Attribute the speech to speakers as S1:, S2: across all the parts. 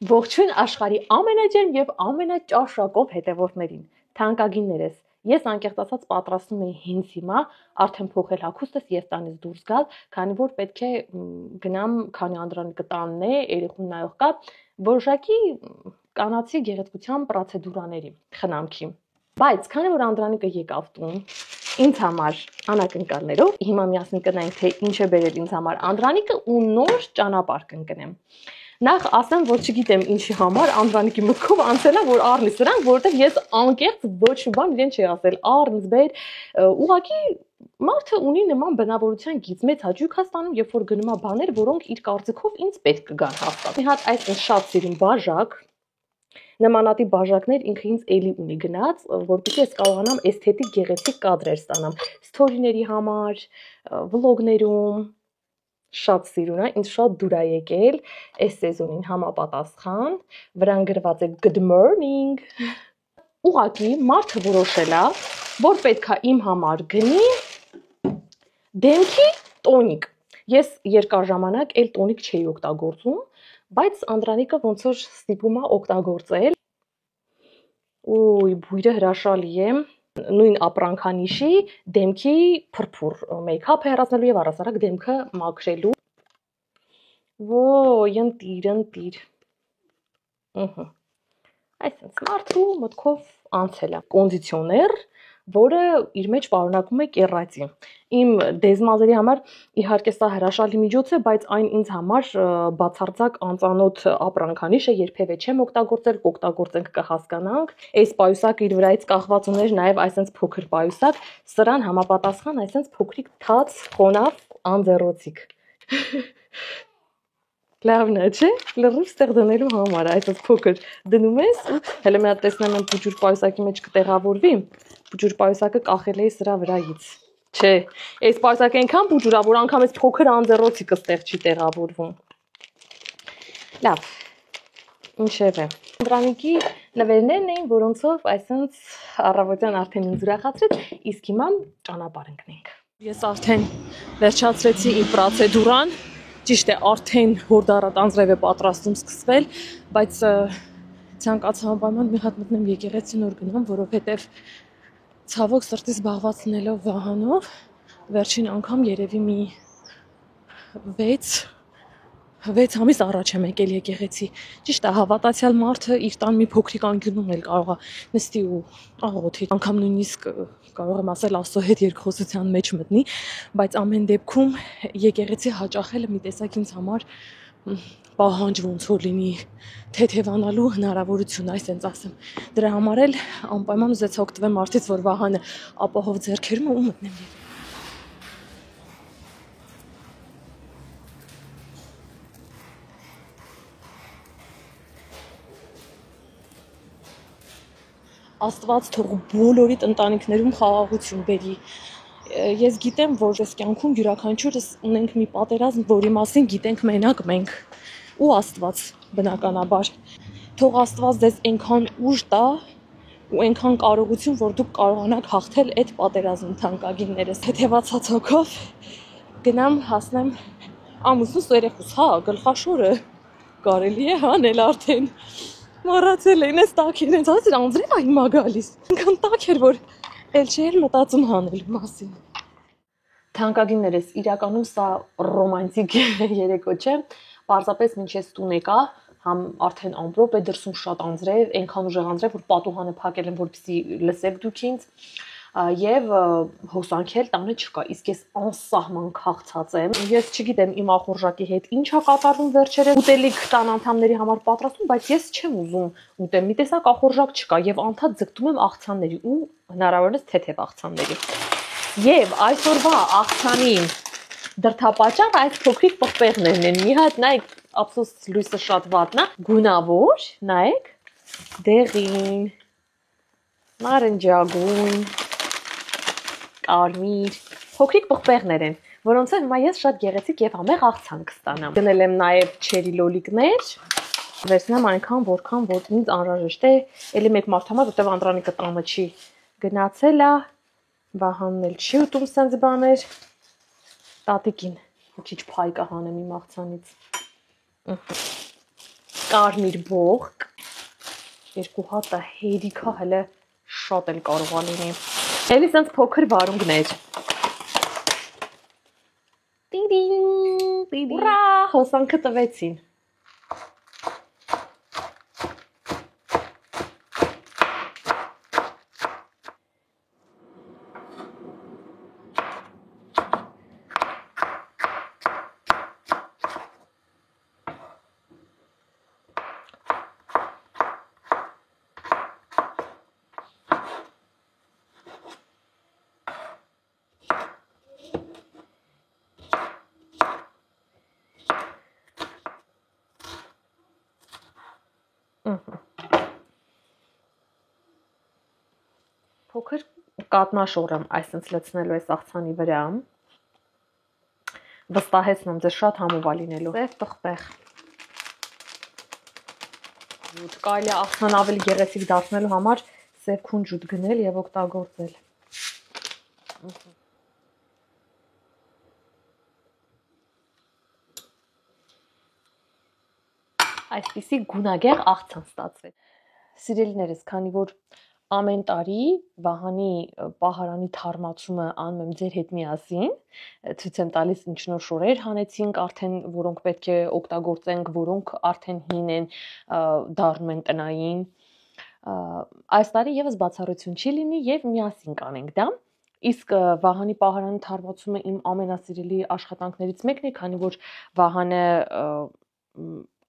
S1: Ողջույն աշխարհի ամենաջերմ եւ ամենաճաշակով հետևորդներին։ Թանկագիններս, ես անկեղծ ասած պատրաստում եի հենց հիմա արդեն փոխել հագուստս եւ տանից դուրս գալ, քանի որ պետք է գնամ, քանի Անդրանիկը տանն է, երեխուն նայող կա, որոշակի կանացի գեղեցկության պրոցեդուրաների խնամքի։ Բայց քանի որ Անդրանիկը եկավ տուն, ինձ համար անակնկալներով, հիմա միասին կնայենք, թե ինչ է բերել ինձ համար Անդրանիկը ու նոր ճանապարհ կընկնեմ։ Նախ ասեմ, որ չգիտեմ ինչի համար Անդրանիկի մտքով անցել է, որ առնի սրանք, որովհետև ես անկեղծ ոչ մի բան իրեն չի ասել, առնց բեր, ուղղակի մարդը ունի նման բնավորության գիծ, մեծ հաճույք է ստանում, երբ որ գնում է բաներ, որոնք իր կարծիքով ինձ պետք կգան հաստատ։ Մի հատ այս շատ սիրուն բաժակ, նմանատիպ բաժակներ ինքը ինձ էլի ունի գնաց, որպեսզի ես կարողանամ էսթետիկ գեղեցիկ կադրեր ստանամ սթորիների համար, վլոգներում։ Շատ սիրուն է, ինձ շատ դուր է եկել այս սեզոնին համապատասխան, վրան գրված է good morning։ Ուղղակի մարդը որոշել է, որ պետք է իմ համար գնի դեմքի տոնիկ։ Ես երկար ժամանակ էլ տոնիկ չէի օգտագործում, բայց Անդրանիկը ոնց որ ստիպում է օգտագործել։ Ուй, բույրը հրաշալի է։ Նույն ապրանքանիշի դեմքի փրփուր մեյքափ հեռացնելու եւ առասարակ դեմքը մաքրելու։ Ոյ, ընտիր։ Այսինքն մարդու մտքով անցել է կոնդիցիոներ, որը իր մեջ պարունակում է կերատին։ Իմ դեզմազերի համար իհարկե սա հրաշալի միջոց է, բայց այն ինձ համար բացարձակ անծանոթ ապրանքանիշ է, երբևէ չեմ օգտագործել, կօգտագործենք կհասկանանք։ Այս պայուսակը իր վրայից կախված ուներ նաև այսպես փոքր պայուսակ, սրան համապատասխան այսպես փոքրիկ թաց, խոնավ, անձեռոցիկ։ Լավն է, չէ՞։ Լրիվ ստեղ դնելու համար այսպես փոքր դնում ես ու հələ մի հատ տեսնեմ եմ փուջուր պայուսակի մեջ կտեղավորվի։ Փուջուր պայուսակը կախել էի սրա վրայից։ Չէ, այս պայուսակը այնքան փուջուր է, որ անգամ այս փոքր անձեռոցիկը ստեղ չի տեղավորվում։ Լավ։ Ինչևէ։ Անդրանիկի նվերներն էին, որոնցով այսպես առավոտյան արդեն ինձ ուրախացրեց, իսկ հիմա ճանապարհ ընկնենք։ Ես արդեն վերջացրեցի իմ պրոցեդուրան։ Ճիշտ է, արդեն հորդառատ անձրև է պատրաստում սկսվել, բայց ցանկացա անպայման մի հատ մտնեմ եկեղեցի նոր գնամ, որովհետև ցավոք սրտի զբաղված լինելով Վահանով, վերջին անգամ երևի մի 6 ամիս առաջ եմ եկել եկեղեցի։ Ճիշտ է, հավատացյալ մարդը իր տան մի փոքրիկ անկյունում էլ կարող է նստի ու աղոթի, անգամ նույնիսկ կարող եմ ասել Աստծո հետ երկխոսության մեջ մտնի, բայց ամեն դեպքում եկեղեցի հաճախելը մի տեսակ ինձ համար պահանջ ոնց որ լինի թեթևանալու հնարավորություն, այսպես ասեմ։ Դրա համար էլ անպայման ուզեցա օգտվեմ մարդից, որ Վահանը ապահով ձեռքերում ու մտնեմ եկեղեցի։ Աստված թող բոլորիդ ընտանիքներում խաղաղություն բերի։ Ես գիտեմ, որ այս կյանքում յուրաքանչյուրս ունենք մի պատերազմ, որի մասին գիտենք մենակ մենք ու Աստված, բնականաբար։ Թող Աստված ձեզ այնքան ուժ տա ու այնքան կարողություն, որ դուք կարողանաք հաղթել այդ պատերազմը, թանկագիններս։ Թեթևացած հոգով գնամ հասնեմ ամուսնուս ու երեխուս, հա, գլխաշորը կարելի է հանել արդեն։ Մոռացել էին, այս տաք էր, հենց ասել անձրև է հիմա գալիս։ Ինքան տաք էր, որ էլ չէր մտածում հանելու մասին։ Թանկագիններս, իրականում սա ռոմանտիկ երեկո չէ, պարզապես մինչ ես տուն եկա, համ արդեն ամպրոպ է դրսում շատ անձրև, այնքան ուժեղ անձրև, որ պատուհանը փակել եմ, որպեսզի լսեք դուք ինձ, եւ հոսանքել տանը չկա, իսկ ես անսահման քաղցած եմ։ Ես չգիտեմ իմ ախորժակի հետ ինչ է կատարվում վերջերս, ուտելիք տան անդամների համար պատրաստում, բայց ես չեմ ուզում ուտեմ, մի տեսակ ախորժակ չկա եւ անդադ ձգտում եմ աղցանների ու հնարավորինս թեթև աղցանների։ Եվ այսօրվա աղցանի դրդապատճառը այս փոքրիկ պղպեղներն են։ Մի հատ նայեք, ափսոս լույսը շատ վատն է, գունավոր, նայեք, դեղին, նարնջագույն, կարմիր, փոքրիկ պղպեղներ են, որոնցով հիմա ես շատ գեղեցիկ եւ համեղ աղցան կստանամ։ Գնել եմ նաեւ չերի լոլիկներ, վերցնեմ այնքան, որքան որ ինձ անհրաժեշտ է, էլի մեկ մարդ համար, որտեղ Անդրանիկը տանը չի գնացել է, Վահանն էլ չի ուտում սենց բաներ, տատիկին մի քիչ փայ կհանեմ իմ աղցանից։ կարմիր բողկ, երկու հատը հերիքա հələ շատ էլ կարող է լինի։ Էլի սենց փոքր վարունգներ։ Տիդին, ուրա, հոսանքը տվեցին։ Փոքր կատնաշոր եմ այսպես լցնելու այս աղցանի վրա։ Վստահեցնում ձեզ շատ համով է լինելու։ Սև տղպեղ։ Կարելի է աղցան ավելի գեղեցիկ դարձնելու համար սև քունջուտ գնել եւ օգտագործել։ Այսպիսի գունագեղ աղցան ստացվեց։ Սիրելիներս, քանի որ ամեն տարի Վահանի պահարանի թարմացումը անում եմ ձեր հետ միասին, ցույց եմ տալիս ինչ նոր շորեր հանեցինք, արդեն որոնք պետք է օգտագործենք, որոնք արդեն հին են, դառնում են տնային։ Այս տարի եւս բացառություն չի լինի եւ միասին կանենք դա։ Իսկ Վահանի պահարանի թարմացումը իմ ամենասիրելի աշխատանքներից մեկն է, քանի որ Վահանը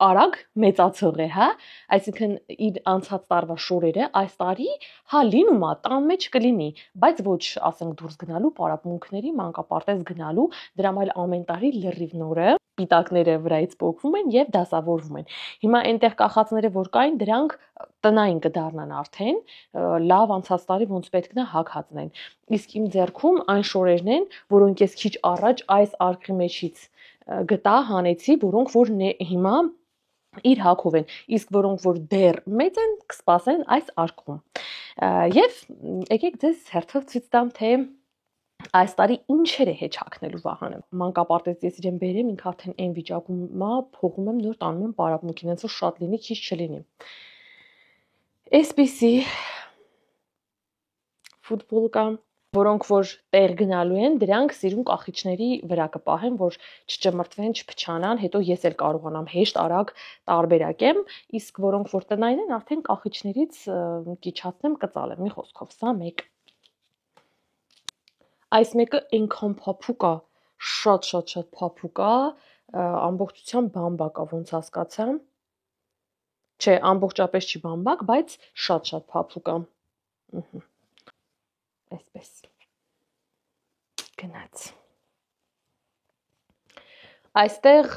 S1: արագ մեծացող է, հա, այսինքն իր անցած տարվա շորերը այս տարի հա լինում է տան մեջ կլինի, բայց ոչ ասենք դուրս գնալու, պարապմունքների, մանկապարտեզ գնալու, դրամ այլ ամեն տարի լրիվ նորը պիտակները վրայից պոկվում են եւ դասավորվում են։ Հիմա այնտեղ կախածները որ կային, դրանք տնային կդառնան արդեն, լավ անցած տարի ոնց պետք է հագածն են։ Իսկ իմ ձեռքում այն շորերն են, որոնք ես քիչ առաջ այս արկղի մեջից գտա, հանեցի, որոնք որ հիմա իր հակով են, իսկ որոնք որ դեռ մեծ են, կսպասեն այս արկղում։ Եվ եկեք ձեզ հերթով ցույց տամ, թե այս տարի ինչեր է հեչակնելու Վահանը։ Մանկապարտեզ ես իրեն բերեմ, ինքը արդեն այն վիճակում է, փողում եմ նոր տանում եմ պարապմունքին, հենց որ շատ լինի, քիչ չլինի։ Այսպիսի ֆուտբոլկա, որոնք որ տեղ գնալու են, դրանք սիրուն կախիչների վրա կպահեն, որ չճմրթվեն, չփչանան, հետո ես էլ կարողանամ հեշտ արագ տարբերակեմ, իսկ որոնք որ տնային են, արդեն կախիչներից կիչացնեմ, կծալեմ, մի խոսքով, սա մեկ։ Այս մեկը այնքան փափուկ է, շատ փափուկ է, ամբողջությամբ բամբակ է, ոնց հասկացա։ Չէ, ամբողջապես չի բամբակ, բայց շատ փափուկ է։ Այսպես գնաց։ Այստեղ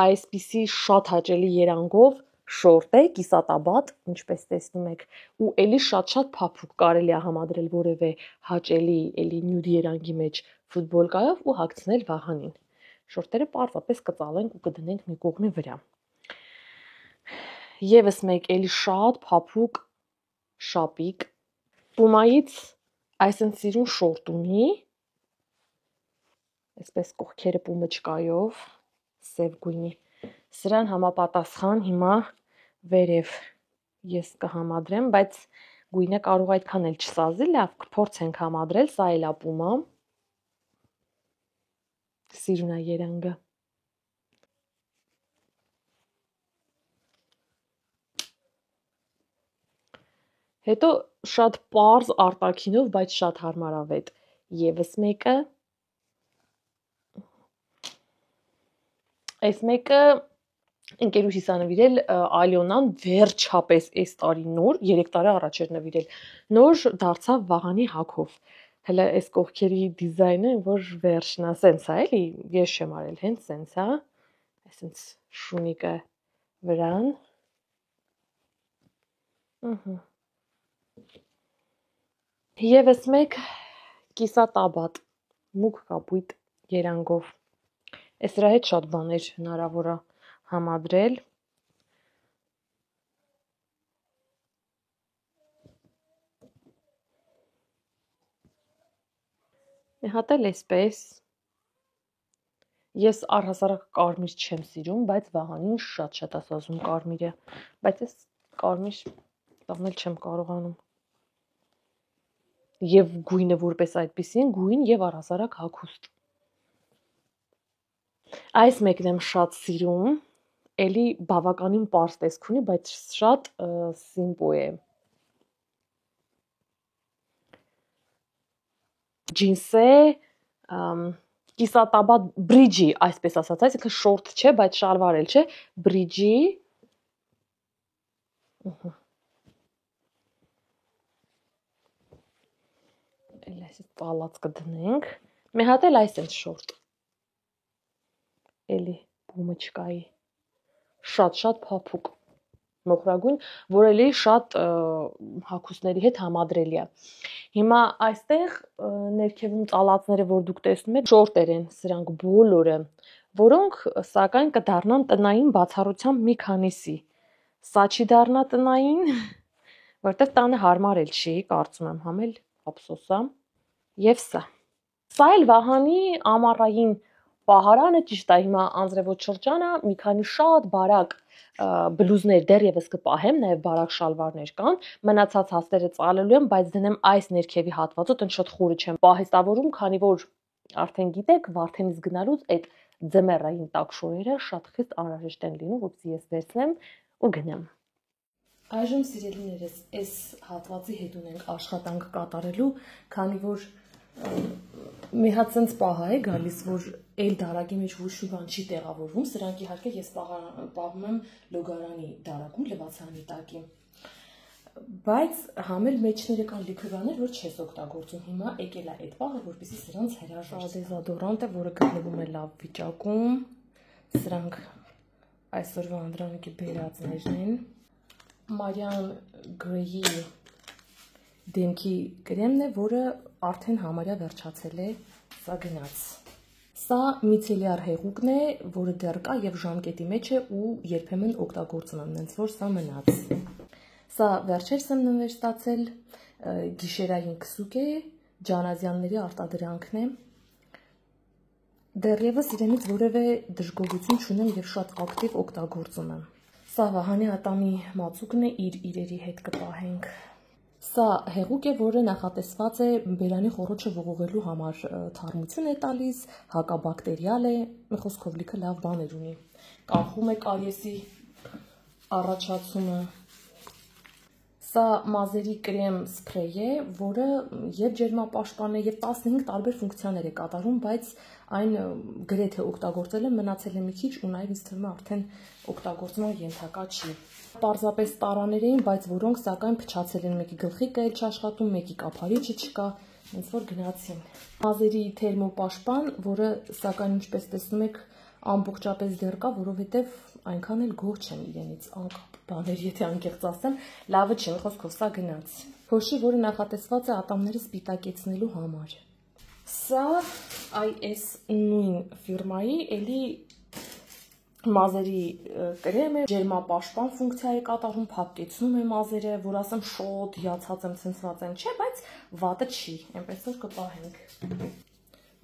S1: այսպիսի շատ հաճելի երանգով շորտ է, կիսատաբատ, ինչպես տեսնում եք, ու էլի շատ փափուկ կարելի է համադրել որևէ հաճելի էլի նյուդ երանգի մեջ ֆուտբոլկայով ու հագցնել Վահանին։ Շորտերը պարզապես կծալենք ու կդնենք մի կողմի վրա։ Եվս մեկ էլի շատ փափուկ շապիկ Պումայից այսինքն սիրուն շորտ ունի, այսպես կողքերը պումպճկայով, սև գույնի, սրան համապատասխան հիմա վերև ես կհամադրեմ, բայց գույնը կարող այդքան էլ չսազի, լավ կփորձենք համադրել, սա էլ է պումա, սիրուն է երանգը։ Հետո շատ պարզ արտաքինով, բայց շատ հարմարավետ եվս մեկը։ Այս մեկը ընկերուհիս ա նվիրել Ալյոնան վերջապես այս տարի նոր, 3 տարի առաջ էր նվիրել, նոր դարձավ Վահանի հագով։ Հələ այս կողքերի դիզայնը որ վերջն է, սենց է էլի, ես չեմ արել, հենց սենց է, այսինքն շունիկը վրան։ Եվս մեկ կիսատաբատ, մուգ կապույտ երանգով։ Այս դրա հետ շատ բաներ հնարավոր է համադրել։ Մի հատ էլ էսպես։ Ես առհասարակ կարմիր չեմ սիրում, բայց Վահանին շատ ասազում կարմիրը, բայց ես կարմիր տանել չեմ կարողանում։ Եվ գույնը որպես այդպեսին, գույն եւ առհասարակ հագուստ։ Այս մեկն եմ շատ սիրում, էլի բավականին պարզ տեսք ունի, բայց շատ սիմպլ է։ Ջինսե կիսատաբատ բրիջի, այսպես ասած, այսինքն շորտ չէ, բայց շալվար էլ չէ, բրիջի էլ այս ծալած կդնենք։ Մի հատ էլ այս են շորտ։ Էլի բումычկայի։ Շատ փափուկ մոխրագույն, որ էլի շատ հագուստների հետ համադրելի է։ Հիմա այստեղ ներքևում ծալածները, որ դուք տեսնում եք, շորտեր են, սրանք բոլորը, որոնք սակայն կդառնան տնային բացառությամբ մի քանիսի։ Սա չի դառնա տնային, որտեղ տանը հարմար էլ չի, կարծում եմ, համել ափսոս է։ Եվ սա էլ Վահանի ամառային պահարանը, ճիշտ է, հիմա անձրևոտ շրջան է, մի քանի շատ բարակ բլուզներ դեռևս կպահեմ, նաև բարակ շալվարներ կան, մնացած հաստերը ծալելու եմ, բայց դնեմ այս ներքևի հատվածը, տնդ շատ խորը չեմ պահեստավորում, քանի որ արդեն գիտեք, Վարդենից գնալուց այդ ձմեռային տաք շորերը շատ խիստ անհրաժեշտ են լինում, որպեսզի ես վերցնեմ ու գնամ։ Այժմ սիրելիներս, այս հատվածի հետ ունենք աշխատանք կատարելու, քանի որ մի հատ sense պահ է գալիս, որ այլ դարակի մեջ ոչ մի բան չի տեղավորվում, սրանք իհարկե ես պահում եմ լոգարանի դարակում, լվացանի տակի։ Բայց համել մեջները կան լիքը բաներ, որ չես օգտագործում։ Հիմա եկել է այդ պահը, որպեսզի սրանց հրաժարվես։ Դեզոդորանտ է, որը գտնվում է լավ վիճակում։ Սրանք այսօրվա Անդրանիկի բերածներն են։ Marian Gray-ի դեմքի կրեմն է, որը արդեն համարյա վերջացել է, սա գնաց։ Սա միցելյար հեղուկն է, որը դեռ կա եւ ժամկետի մեջ է ու երբեմն օգտագործում եմ, նենց որ սա մնաց։ Սա վերջերս եմ նվեր ստացել, գիշերային քսուկ է, ջանազյանների արտադրանքն է։ Դեռևս իրենից որևէ դժգոհություն չունեմ եւ շատ ակտիվ օգտագործում եմ։ Սա Վահանի ատամի մածուկն է, իր իրերի հետ կպահենք։ Սա հեղուկ է, որը նախատեսված է բերանի խոռոչը ողողելու համար, թարմություն է տալիս, հակաբակտերիալ է, մի խոսքով լիքը լավ բաներ ունի։ Կանխում է կարիեսի առաջացումը։ Սա մազերի կրեմ սփրեյ է, որը եւ ջերմապաշտպան է եւ 15 տարբեր ֆունկցիաներ է կատարում, բայց այն գրեթե օգտագործել եմ, մնացել է մի քիչ ու նաեւ ինձ թվում է արդեն օգտագործման ենթակա չի։ Պարզապես տարաներ էին, բայց որոնք սակայն փչացել են, մեկի գլխիկը էլ չաշխատում, մեկի կափարիչը չկա, ոնց որ գնացին։ Մազերի թերմոպաշտպան, որը սակայն ինչպես տեսնում եք, ամբողջապես դեռ կա, որովհետեւ այնքան էլ գոհ չեմ իրենից, անկապ բաներ, եթե անկեղծ ասեմ, լավը չէ, խոսքով սա գնաց։ Փոշի, որը նախատեսված է ատամները սպիտակեցնելու համար։ Սա IS նույն ֆիրմայի էլի մազերի կրեմ է, ջերմապաշտպան ֆունկցիա է կատարում, փափկեցնում է մազերը, որ ասեմ շոտ, հիացած եմ, ցնցված եմ, չէ, բայց վատը չի, այնպես որ կպահենք։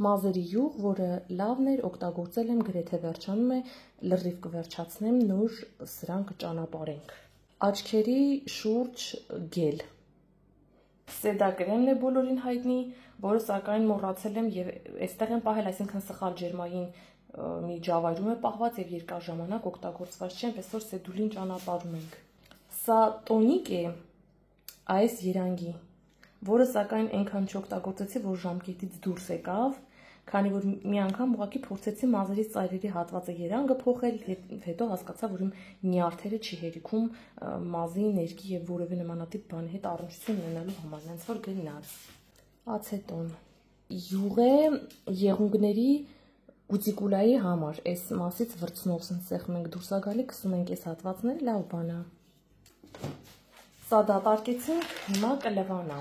S1: Մազերի յուղ, որը լավն էր, օգտագործել եմ, գրեթե վերջանում է, լրիվ կվերջացնեմ, նոր սրան կճանապարհենք։ Աչքերի շուրջ գել։ Սեդա կրեմն է բոլորին հայտնի, որը սակայն մոռացել եմ եւ այստեղ եմ պահել, այսինքն սխալ ջերմային մի ջավայրում է պահված եւ երկար ժամանակ օգտագործված չէ, այնպես որ սեդուլին ճանապարհում ենք։ Սա տոնիկ է այս երանգի, որը սակայն այնքան չօգտագործեցի, որ ժամկետից դուրս եկավ, քանի որ մի անգամ ուղղակի փորձեցի մազերի ծայրերի հատվածը երանգը փոխել, հետո հասկացա, որ իմ նյարդերը չի հերիքում մազի ներքի եւ որևէ նմանատիպ բանի հետ առնչություն ունենալու համար, հենց որ գնաց։ Ացետոն յուղ է եղունգների կուտիկուլայի համար, այս մասից վրձնով սենսեղ մենք դուրս ա գալի, կսում ենք այս հատվածները, լավ բան է։ Սա դատարկեցինք, հիմա կլվանա։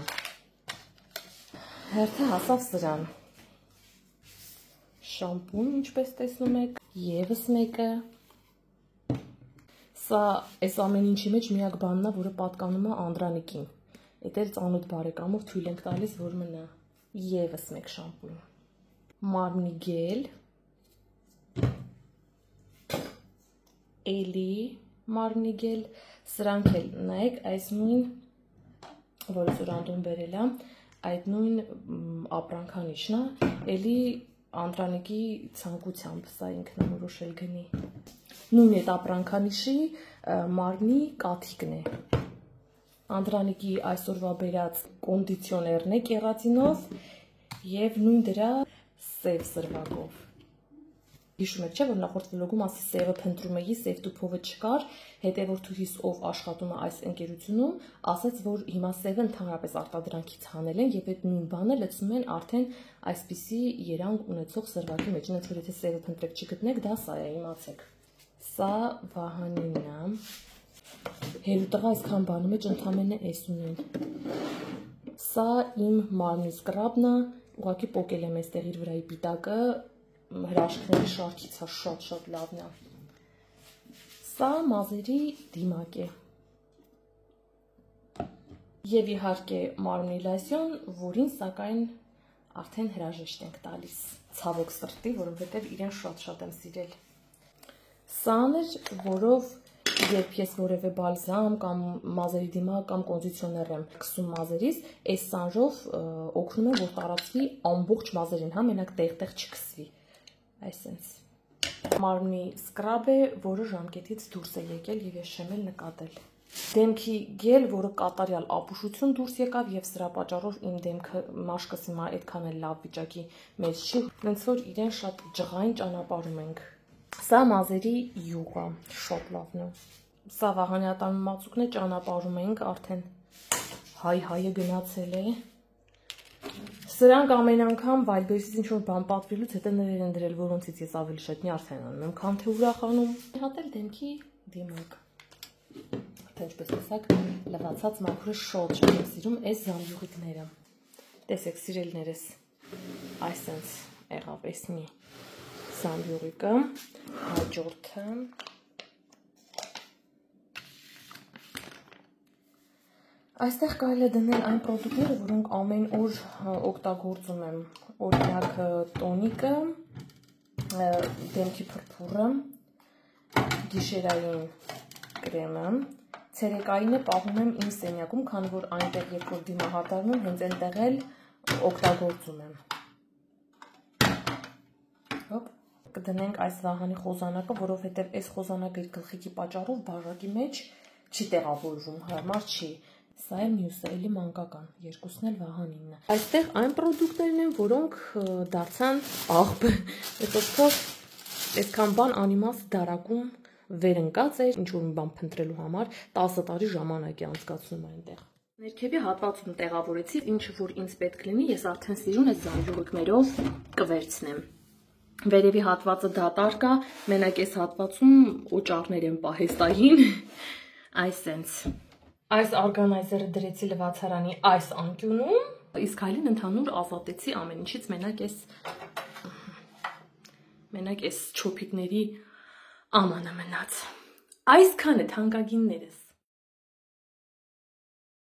S1: Հերթը հասավ սրան։ Շամպուն, ինչպես տեսնում եք, եւս մեկը։ Սա այս ամեն ինչի մեջ միակ բանն է, որը պատկանում է Անդրանիկին։ Էդ էլ ծանոթ բարեկամով թույլ ենք տալիս, որ մնա։ Եվս մեկ շամպուն։ Մարմնի գել։ էլի մարմնիգել, սրանք էլ նայեք, այս նույն, որը Սուրանդուն բերել է, այդ նույն ապրանքանիշն է, էլի Անդրանիկի ցանկությամբ սա ինքնորոշել գնի։ Նույն այդ ապրանքանիշի մարմնի կաթիկն է։ Անդրանիկի այսօրվա բերած կոնդիցիոներն է կերատինով եւ նույն դրա սև սրվակով։ Հիշում եք, չէ՞, որ նախորդ վլոգում ասի սևը փնտրում էի, սև տուփովը չկար, հետևորդուհիս ով աշխատում է այս ընկերությունում, ասաց, որ հիմա սևը ընդհանրապես արտադրանքից հանել են եւ այդ նույն բանը լցնում են արդեն այսպիսի երանգ ունեցող սրվակի մեջ, այնց որ եթե սևը փնտրեք չգտնեք, դա սա է, իմացեք։ Սա Վահանինն է։ Հելու տղա այսքան բանի մեջ ընդամենը էս ունեն։ Սա իմ մարմնի սկրաբն է, ուղղակի պոկել եմ այստեղ իր վրայի պիտակը, հրաշքների շարքից է շատ լավն է։ Սա մազերի դիմակ է։ Եվ իհարկե մարմնի լասյոն, որին սակայն արդեն հրաժեշտ ենք տալիս։ Ցավոք սրտի, որովհետև իրեն շատ եմ սիրել։ Սան էր, որով երբ ես որևէ բալզամ կամ մազերի դիմակ կամ կոնդիցիոներ եմ քսում մազերիս, այս սանժով օգնում եմ, որ տարածվի ամբողջ մազերին, հա, մենակ տեղ-տեղ չքսվի։ Այսենց։ Մարմնի սկրաբ է, որը ժամկետից դուրս է եկել եւ ես չեմ էլ նկատել։ Դեմքի գել, որը կատարյալ ապուշություն դուրս եկավ եւ սրա պատճառով իմ դեմքը մաշկս հիմա այդքան էլ լավ վիճակի մեջ չի, ոնց որ իրեն շատ ջղային ճանապարհում ենք։ Սա մազերի յուղ է, շատ լավն է։ Սա Վահանյատան մածուկն է, ճանապարհում ենք արդեն հայը գնացել է։ Սրանք ամեն անգամ Viber-ից ինչ-որ բան պատվիրելուց հետո ներեր են դրել, որոնցից ես ավելի շատ նյարդայնանում եմ, քան թե ուրախանում։ Հատ էլ դեմքի դիմակ։ Թե ինչպես տեսակ, լվացած մաքրը շատ եմ սիրում այս զամբյուղիկները։ Տեսեք, սիրելիներս, այսենց եղավ էս մի զամբյուղիկը, հաջորդը։ Այստեղ կարելի է դնել այն պրոդուկտները, որոնք ամեն օր օգտագործում եմ, օրինակ տոնիկը, դեմքի փրփուրը, գիշերային կրեմը, ցերեկայինը պահում եմ իմ սենյակում, քանի որ այնտեղ երբ որ դիմահարդարում եմ, հենց այնտեղ էլ օգտագործում եմ։ Հոպ, կդնենք այս Վահանի խոզանակը, որովհետև այս խոզանակը իր գլխիկի պատճառով բաժակի մեջ չի տեղավորվում, հարմար չի։ Սա է մյուսը, էլի մանկական, երկուսն էլ Վահանինն է։ Այստեղ այն պրոդուկտներն են, որոնք դարձան աղբ։ Այսօր այսքան բան անիմաստ դարակում վեր ընկած էր, ինչ որ մի բան փնտրելու համար 10 տարի ժամանակ է անցկացնում այնտեղ։ Ներքևի հատվածում տեղավորեցի, ինչը որ ինձ պետք լինի, ես արդեն սիրուն այս զամբյուղիկներով կվերցնեմ։ Վերևի հատվածը դատարկ է, մենակ այս հատվածում օճառներ են պահեստային, այսենց։ Այս օրգանայզերը դրեցի լվացարանի այս անկյունում, իսկ այլին ընդհանուր ազատեցի ամեն ինչից, մենակ այս չոփիկների ամանը մնաց։ Այսքան է թանկագիններս։